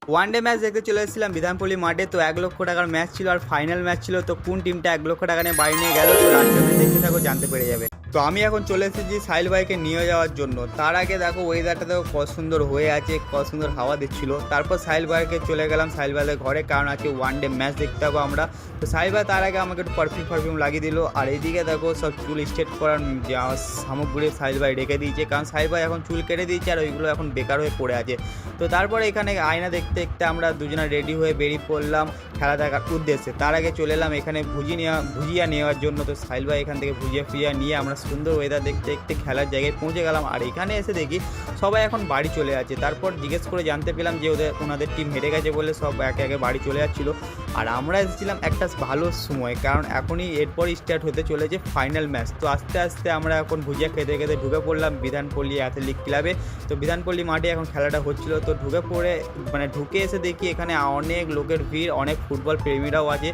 One day match দেখতে চলে এসেছিলাম বিধানপল্লী মাঠে। তো 1 লক্ষ টাকার ম্যাচ ছিল আর ফাইনাল ম্যাচ ছিল। তো কোন টিমটা 1 লক্ষ টাকা নিয়ে বাড়ি নিয়ে গেল, তো লাস্টে দেখতে থাকো, জানতে পেরে যাবে। তো আমি এখন চলে এসেছি সাহিল ভাইকে নিয়ে যাওয়ার জন্য। তার আগে দেখো ওয়েদারটা দেখো কত সুন্দর হয়ে আছে, কত সুন্দর হাওয়া দিচ্ছিল। তারপর সাহিল ভাইকে চলে গেলাম সাহিল ভাইয়ের ঘরে, কারণ আজকে ওয়ানডে ম্যাচ দেখতে পাবো আমরা। তো সাহিল ভাই তার আগে আমাকে একটু পারফিউম লাগিয়ে দিল। আর এইদিকে দেখো সব চুল স্ট্রেট করার সামগ্রী সাহিল ভাই রেখে দিয়েছে, কারণ সাহিল ভাই এখন চুল কেটে দিয়েছে আর ওইগুলো এখন বেকার হয়ে পড়ে আছে। তো তারপরে এখানে আয়না দেখতে দেখতে আমরা দুজনে রেডি হয়ে বেরিয়ে পড়লাম খেলা দেখার উদ্দেশ্যে। তার আগে চলে এলাম এখানে ভুজিয়া নেওয়ার জন্য। তো সাহিল ভাই এখান থেকে ভুজিয়া নিয়ে আমরা সুন্দর ওয়েদার দেখতে দেখতে খেলার জায়গায় পৌঁছে গেলাম। আর এখানে এসে দেখি সবাই এখন বাড়ি চলে যাচ্ছে। তারপর জিজ্ঞেস করে জানতে পেলাম যে ওনাদের টিম হেরে গেছে বলে সব একে একে বাড়ি চলে যাচ্ছিলো। আর আমরা এসেছিলাম একটা ভালো সময়, কারণ এখনই এরপরই স্টার্ট হতে চলেছে ফাইনাল ম্যাচ। তো আস্তে আস্তে আমরা এখন ভুজিয়া খেতে খেতে ঢুকে পড়লাম বিধানপল্লী অ্যাথলেটিক ক্লাবে। তো বিধানপল্লী মাঠে এখন খেলাটা হচ্ছিল। তো ঢুকে এসে দেখি এখানে অনেক লোকের ভিড়, অনেক ফুটবল প্রেমীরাও আছে।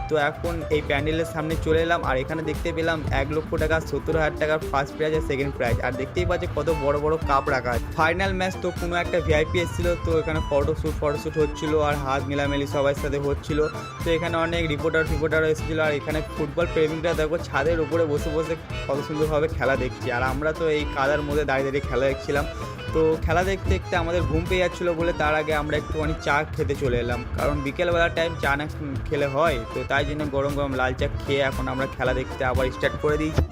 তো এখন এই প্যান্ডেলের সামনে চলে এলাম আর এখানে দেখতে পেলাম 1 লক্ষ টাকা 70,000 টাকার ফার্স্ট প্রাইজ আর সেকেন্ড প্রাইজ। আর দেখতেই পাচ্ছি কত বড় বড় কাপ রাখা আছে। ফাইনাল ম্যাচ তো কোনো একটা ভিআইপি এসেছিলো, তো এখানে ফটোশ্যুট হচ্ছিল আর হাত মেলামেলি সবার সাথে হচ্ছিল। তো এখানে অনেক রিপোর্টার এসেছিলো। আর এখানে ফুটবল প্রেমিকরা দেখো ছাদের উপরে বসে বসে কত সুন্দরভাবে খেলা দেখছি। আর আমরা তো এই কাদার মধ্যে দাঁড়িয়ে খেলা দেখছিলাম। তো খেলা দেখতে দেখতে আমাদের ঘুম পেয়ে যাচ্ছিলো বলে তার আগে আমরা একটুখানি চা খেতে চলে এলাম, কারণ বিকেলবেলার টাইম চা না খেলে হয়। তো তাই জন্য গরম গরম লাল চা খেয়ে এখন আমরা খেলা দেখতে আবার স্টার্ট করে দিয়েছি।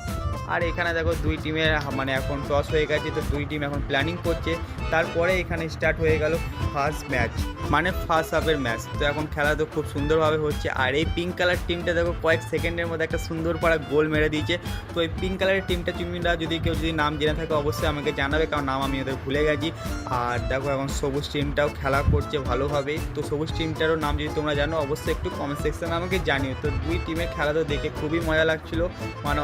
আর এখানে দেখো দুই টিমের এখন টস হয়ে গেছে, তো দুই টিম এখন প্ল্যানিং করছে। তারপরে এখানে স্টার্ট হয়ে গেল ফার্স্ট ম্যাচ, ফার্স্ট হাফের ম্যাচ। তো এখন খেলা তো খুব সুন্দরভাবে হচ্ছে। আর এই পিঙ্ক কালার টিমটা দেখো কয়েক সেকেন্ডের মধ্যে একটা সুন্দর পাড়া গোল মেরে দিয়েছে। তো এই পিঙ্ক কালারের টিমটা তোমরা কেউ যদি নাম জেনে থাকে অবশ্যই আমাকে জানাবে, কারণ নাম আমি ওদের ভুলে গেছি। আর দেখো এখন সবুজ টিমটাও খেলা করছে ভালোভাবে। তো সবুজ টিমটারও নাম যদি তোমরা জানো অবশ্যই একটু কমেন্ট সেকশনে আমাকে জানিও। তো দুই টিমের খেলা তো দেখে খুবই মজা লাগছিল,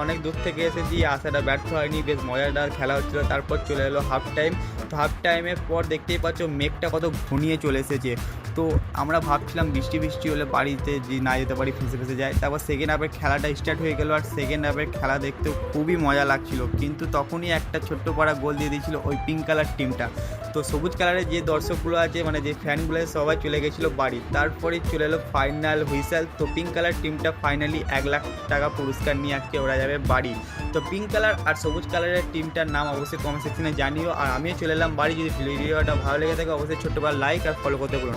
অনেক দূর থেকে এসেছি, আশাটা ব্যর্থ হয়নি, বেশ মজাদার খেলা হচ্ছিলো। তারপর চলে এলো হাফ টাইম। তো হাফ টাইমের পর দেখতেই পাচ্ছ মেঘটা কত ঘনিয়ে চলে এসেছে। তো আমরা ভাবছিলাম বৃষ্টি হলে বাড়িতে যে না যেতে পারি, ফেসে যায়। তারপর সেকেন্ড হাফের খেলাটা স্টার্ট হয়ে গেল। আর সেকেন্ড হাফের খেলা দেখতেও খুবই মজা লাগছিল, কিন্তু তখনই একটা ছোট্ট পাড়া গোল দিয়ে দিয়েছিল ওই পিঙ্ক কালার টিমটা। তো সবুজ কালারের যে দর্শকগুলো আছে যে ফ্যানগুলো সবাই চলে গেছিলো বাড়ি। তারপরে চলে এলো ফাইনাল হুইসেল। তো পিঙ্ক কালার টিমটা ফাইনালি 1 লাখ টাকা পুরস্কার নিয়ে আজকে ওরা যাবে বাড়ি। তো পিঙ্ক কালার আর সবুজ কালারের টিমটার নাম অবশ্যই কমেন্ট সেকশনে জানিও। আর আমিও চলে এলাম বাড়ি। যদি ভিডিওটা ভালো লেগে থাকে অবশ্যই ছোট্ট লাইক আর ফলো করতে বলুন।